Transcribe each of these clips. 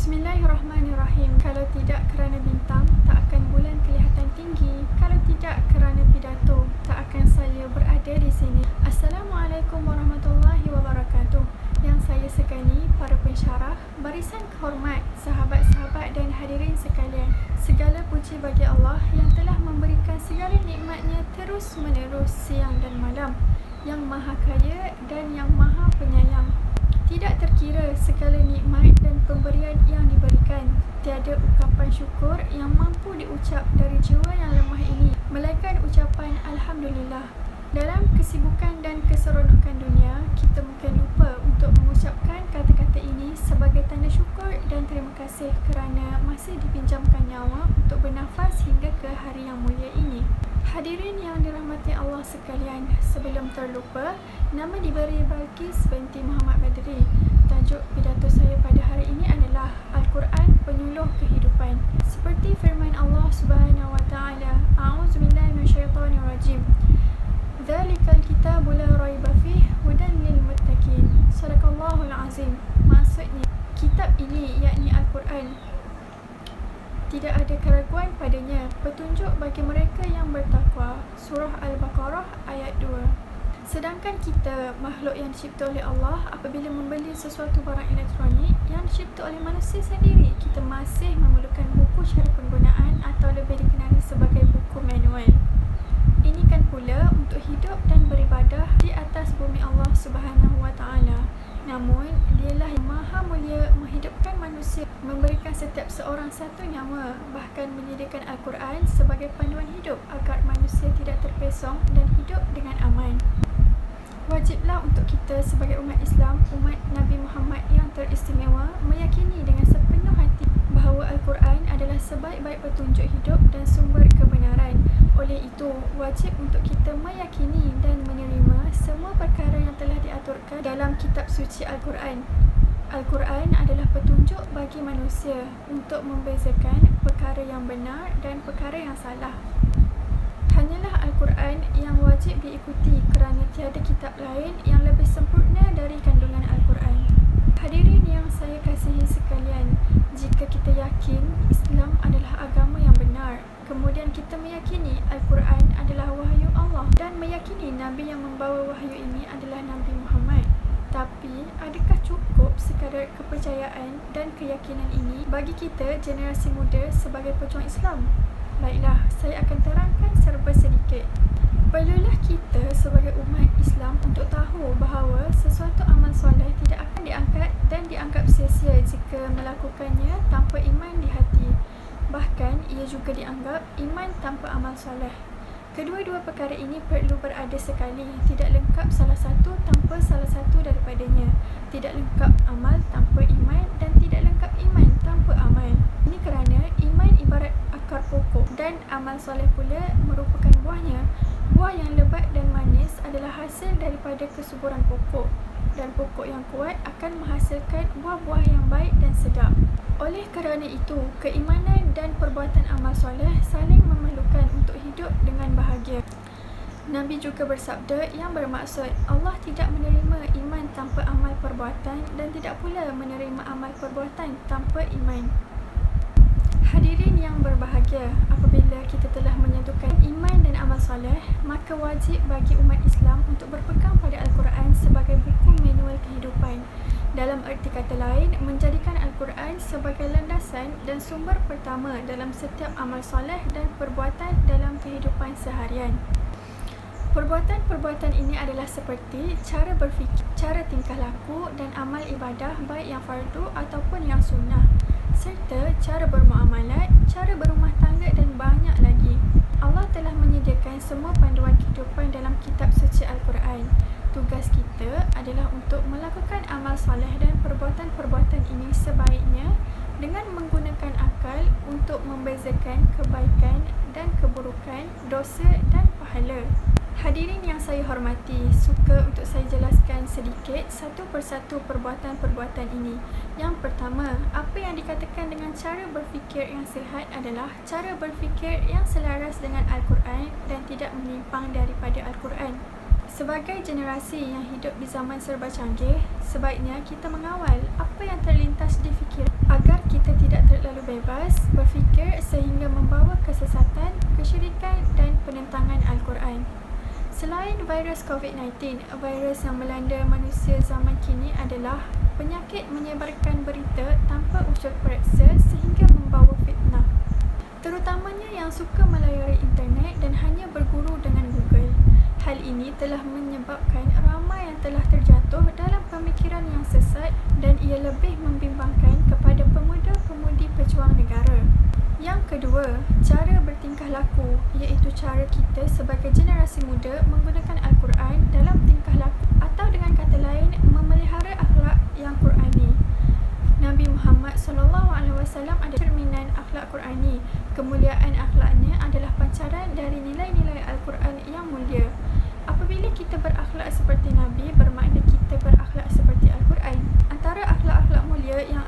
Bismillahirrahmanirrahim. Kalau tidak kerana bintang, tak akan bulan kelihatan tinggi. Kalau tidak kerana pidato, tak akan saya berada di sini. Assalamualaikum warahmatullahi wabarakatuh. Yang saya segani, para pensyarah, barisan kehormat, sahabat-sahabat dan hadirin sekalian. Segala puji bagi Allah yang telah memberikan segala nikmatnya terus-menerus siang dan malam, yang maha kaya dan yang maha penyayang. Tidak terkira segala nikmat dan pemberian yang diberikan. Tiada ungkapan syukur yang mampu diucap dari jiwa yang lemah ini, melainkan ucapan Alhamdulillah. Dalam kesibukan dan keseronokan dunia, kita mungkin lupa untuk mengucapkan kata-kata ini sebagai tanda syukur dan terima kasih kerana masih dipinjamkan nyawa untuk bernafas hingga ke hari yang mulia ini. Hadirin yang dirahmati Allah sekalian, sebelum terlupa, nama diberi Balqis binti Muhammad Badri. Tajuk pidato saya pada hari ini adalah Al-Quran Penyuluh Kehidupan. Seperti firman Allah Subhanahu wa taala, A'udzubillahi minasyaitonirrajim. Dzalikal kitabu la raiba fihi hudan lil muttaqin. Sadaqallahul azim. Maksudnya, kitab ini yakni Al-Quran, tidak ada keraguan padanya, petunjuk bagi mereka yang bertakwa. Surah Al-Baqarah ayat 2. Sedangkan kita, makhluk yang dicipta oleh Allah, apabila membeli sesuatu barang elektronik yang dicipta oleh manusia sendiri, kita masih memerlukan buku cara penggunaan atau lebih dikenali sebagai buku manual. Ini kan pula untuk hidup dan beribadah di atas bumi Allah Subhanahu wa taala. Namun, dialah yang maha mulia menghidupkan manusia, memberikan setiap seorang satu nyawa, bahkan menyediakan Al-Quran sebagai panduan hidup agar manusia tidak terpesong dan hidup dengan aman. Wajiblah untuk kita sebagai umat Islam, umat Nabi Muhammad yang teristimewa, meyakini dengan sepenuh hati bahawa Al-Quran adalah sebaik-baik petunjuk hidup dan sumber kebenaran. Oleh itu, wajib untuk kita meyakini dan menerima semua perkara yang telah diaturkan dalam kitab suci Al-Quran. Al-Quran adalah petunjuk bagi manusia untuk membezakan perkara yang benar dan perkara yang salah. Hanyalah Al-Quran yang wajib diikuti kerana tiada kitab lain yang lebih sempurna dari kandungan Al-Quran. Hadirin yang saya kasihi sekalian, jika kita yakin Islam adalah agama yang benar, kemudian kita meyakini Al-Quran adalah wahyu Allah dan meyakini Nabi yang membawa wahyu ini adalah Nabi Muhammad. Tapi, adakah cukup sekadar kepercayaan dan keyakinan ini bagi kita generasi muda sebagai pejuang Islam? Baiklah, saya akan terangkan serba sedikit. Perlulah kita sebagai umat Islam untuk tahu bahawa sesuatu amal soleh tidak akan diangkat dan dianggap sia-sia jika melakukannya tanpa iman di hati. Bahkan, ia juga dianggap iman tanpa amal soleh. Kedua-dua perkara ini perlu berada sekali, tidak lengkap salah satu tanpa salah satu daripadanya. Tidak lengkap amal tanpa iman dan tidak lengkap iman tanpa amal. Ini kerana iman ibarat akar pokok dan amal soleh pula merupakan buahnya. Buah yang lebat dan manis adalah hasil daripada kesuburan pokok, dan pokok yang kuat akan menghasilkan buah-buah yang baik dan sedap. Oleh kerana itu, keimanan dan perbuatan amal soleh saling memerlukan untuk hidup dengan bahagia. Nabi juga bersabda yang bermaksud Allah tidak menerima iman tanpa amal perbuatan dan tidak pula menerima amal perbuatan tanpa iman. Hadirin yang berbahagia, apabila kita telah menyatukan iman dan amal soleh, maka wajib bagi umat Islam untuk berpegang pada Al-Quran sebagai buku manual kehidupan. Dalam erti kata lain, menjadikan Al-Quran sebagai landasan dan sumber pertama dalam setiap amal soleh dan perbuatan dalam kehidupan seharian. Perbuatan-perbuatan ini adalah seperti cara berfikir, cara tingkah laku dan amal ibadah baik yang fardu ataupun yang sunnah, serta cara bermuamalat, cara berumah tangga dan banyak lagi. Allah telah menyediakan semua panduan kehidupan dalam kitab suci Al-Quran. Tugas kita adalah untuk melakukan amal soleh dan perbuatan-perbuatan ini sebaiknya dengan menggunakan akal untuk membezakan kebaikan dan keburukan, dosa dan pahala. Hadirin yang saya hormati, suka untuk saya jelaskan sedikit satu persatu perbuatan-perbuatan ini. Yang pertama, apa yang dikatakan dengan cara berfikir yang sihat adalah cara berfikir yang selaras dengan Al-Quran dan tidak menyimpang daripada Al-Quran. Sebagai generasi yang hidup di zaman serba canggih, sebaiknya kita mengawal apa yang terlintas di fikiran agar kita kesesatan, kesyirikan dan penentangan Al-Quran. Selain virus COVID-19, virus yang melanda manusia zaman kini adalah penyakit menyebarkan berita tanpa unsur periksa sehingga membawa fitnah. Terutamanya yang suka melayari internet dan hanya berguru dengan Google. Hal ini telah menyebabkan ramai yang telah terjatuh dalam pemikiran yang sesat dan ia lebih membimbangkan kepada pemuda-pemudi pejuang negara. Yang kedua, cara bertingkah laku, iaitu cara kita sebagai generasi muda menggunakan Al-Quran dalam tingkah laku atau dengan kata lain memelihara akhlak yang Qurani. Nabi Muhammad SAW adalah cerminan akhlak Qurani. Kemuliaan akhlaknya adalah pancaran dari nilai-nilai Al-Quran yang mulia. Apabila kita berakhlak seperti Nabi, bermakna kita berakhlak seperti Al-Quran. Antara akhlak-akhlak mulia yang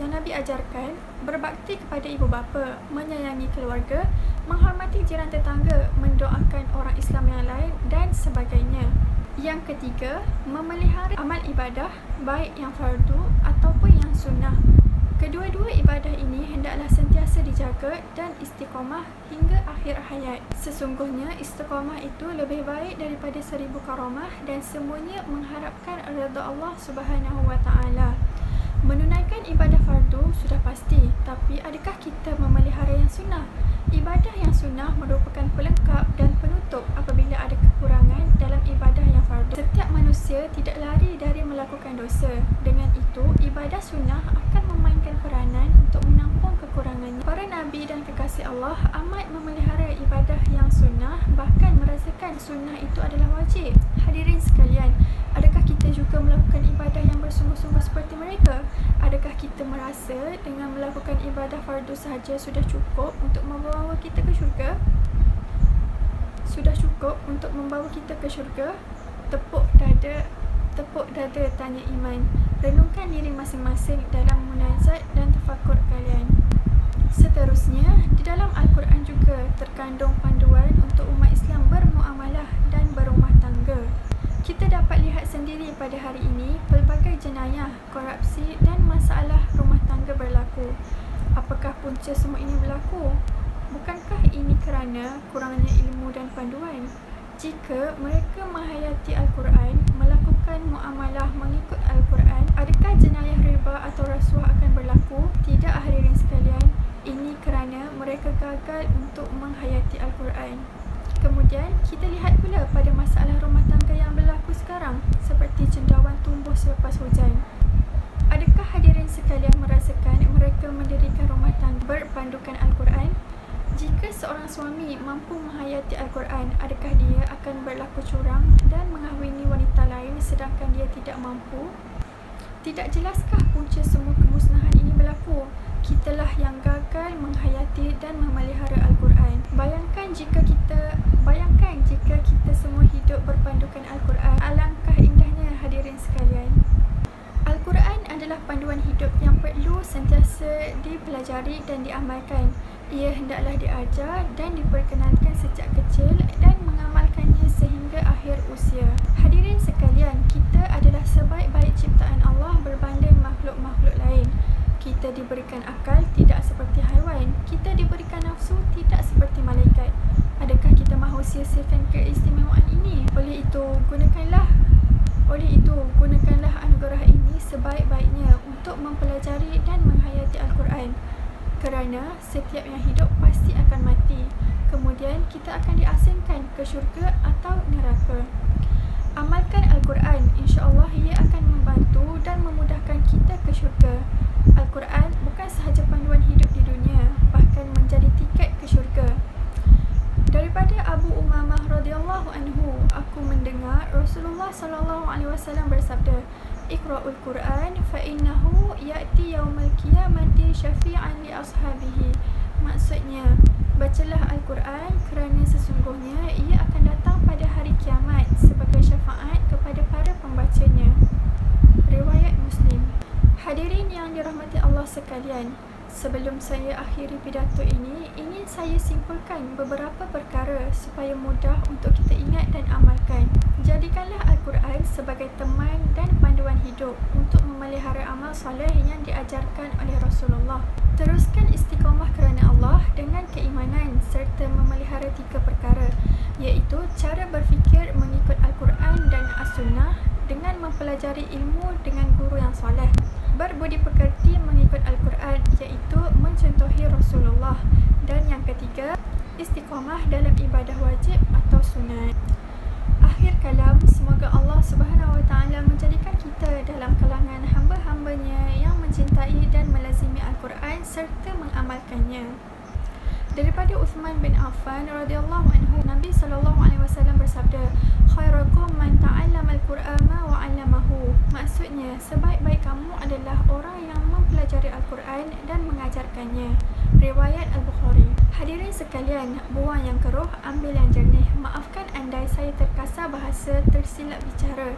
Nabi ajarkan, berbakti kepada ibu bapa, menyayangi keluarga, menghormati jiran tetangga, mendoakan orang Islam yang lain dan sebagainya. Yang ketiga, memelihara amal ibadah, baik yang fardu ataupun yang sunnah. Kedua-dua ibadah ini hendaklah sentiasa dijaga dan istiqamah hingga akhir hayat. Sesungguhnya istiqamah itu lebih baik daripada 1000 karamah dan semuanya mengharapkan redha Allah Subhanahu wa taala. Menunaikan ibadah fardu sudah pasti, tapi adakah kita memelihara yang sunnah? Ibadah yang sunnah merupakan pelengkap dan penutup apabila ada kekurangan dalam ibadah yang fardu. Setiap manusia tidak lari dari melakukan dosa. Dengan itu, ibadah sunnah akan memainkan peranan untuk menampung kekurangannya. Para Nabi dan kekasih Allah amat memelihara ibadah yang sunnah, bahkan merasakan sunnah itu adalah wajib. Hadirin sekalian, adakah kita juga melakukan ibadah yang bersungguh-sungguh seperti mereka? Adakah kita merasa dengan melakukan ibadah fardu sahaja sudah cukup untuk membawa kita ke syurga? Sudah cukup untuk membawa kita ke syurga? Tepuk dada tanya iman. Renungkan diri masing-masing dalam munajat dan tafakur kalian. Seterusnya, di dalam Al-Quran juga terkandung panduan untuk umat Islam bermuamalah dan berumah tangga. Kita dapat lihat sendiri pada hari ini pelbagai jenayah, korupsi dan masalah rumah tangga berlaku. Apakah punca semua ini berlaku? Bukankah ini kerana kurangnya ilmu dan panduan? Jika mereka menghayati Al-Quran, melakukan muamalah mengikut Al-Quran, adakah jenayah riba atau rasuah akan berlaku? Tidak, hadirin sekalian. Ini kerana mereka gagal untuk menghayati Al-Quran. Kemudian, kita lihat pula pada masalah rumah tangga yang berlaku sekarang, seperti cendawan tumbuh selepas hujan. Adakah hadirin sekalian merasakan mereka mendirikan rumah tangga berpandukan Al-Quran? Jika seorang suami mampu menghayati Al-Quran, adakah dia akan berlaku curang dan mengahwini wanita lain sedangkan dia tidak mampu? Tidak jelaskah punca semua kemusnahan ini berlaku? Kitalah yang gagal menghayati dan memelihara Al-Quran. Bayangkan jika kita semua hidup berpandukan Al-Quran. Alangkah indahnya, hadirin sekalian. Al-Quran adalah panduan hidup yang perlu sentiasa dipelajari dan diamalkan. Ia hendaklah diajar dan diperkenalkan sejak kecil dan mengamalkannya sehingga akhir usia. Hadirin sekalian, kita adalah sebaik-baik ciptaan Allah berbanding makhluk-makhluk lain. Kita diberikan akal tidak seperti haiwan. Kita diberikan nafsu tidak seperti malaikat. Adakah kita mahu sia-siakan keistimewaan ini? Oleh itu, gunakanlah anugerah ini sebaik-baiknya untuk mempelajari dan menghayati Al-Quran. Kerana setiap yang hidup pasti akan mati. Kemudian kita akan diasingkan ke syurga atau neraka. Amalkan Al-Quran, insya-Allah ia akan membantu dan memudahkan kita ke syurga. Al-Quran bukan sahaja panduan hidup di dunia, bahkan menjadi tiket ke syurga. Daripada Abu Umamah radhiyallahu anhu, aku mendengar Rasulullah SAW bersabda, Iqra'ul Quran fa innahu ya'ti yaumal qiyamati syafi'an li ashabihi. Maksudnya, bacalah Al-Quran kerana sesungguhnya ia akan datang pada hari kiamat sebagai syafaat kepada para pembacanya. Riwayat Muslim. Hadirin yang dirahmati Allah sekalian, Sebelum saya akhiri pidato ini, ingin saya simpulkan beberapa perkara supaya mudah untuk kita ingat dan amalkan. Jadikanlah Al-Quran sebagai teman dan panduan hidup untuk memelihara amal soleh yang diajarkan oleh Rasulullah. Teruskan istiqamah kerana Allah dengan keimanan serta memelihara 3 perkara, iaitu cara berfikir mengikut Al-Quran dan As-Sunnah dengan mempelajari ilmu dengan guru yang soleh. Berbudi pekerti mengikut Al-Quran, iaitu mencontohi Rasulullah. Dan yang ketiga, istiqamah dalam ibadah wajib atau sunat. Akhir kalam, semoga Allah Subhanahu Wa Taala menjadikan kita dalam kalangan hamba-hambanya yang mencintai dan melazimi Al-Quran serta mengamalkannya. Daripada Uthman bin Affan radhiyallahu anhu, Nabi SAW bersabda, khairukum man ta'allama al-Qur'ana wa 'allamahu. Maksudnya, sebaik-baik kamu adalah orang yang mempelajari Al-Quran dan mengajarkannya. Riwayat Al-Bukhari. Hadirin sekalian, buang yang keruh, ambil yang jernih. Maafkan andai saya terkasar bahasa, tersilap bicara.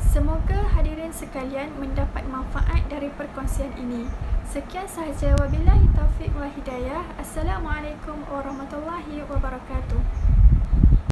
Semoga hadirin sekalian mendapat manfaat dari perkongsian ini. Sekian sahaja, wabillahi taufiq wal hidayah. Assalamualaikum warahmatullahi wabarakatuh.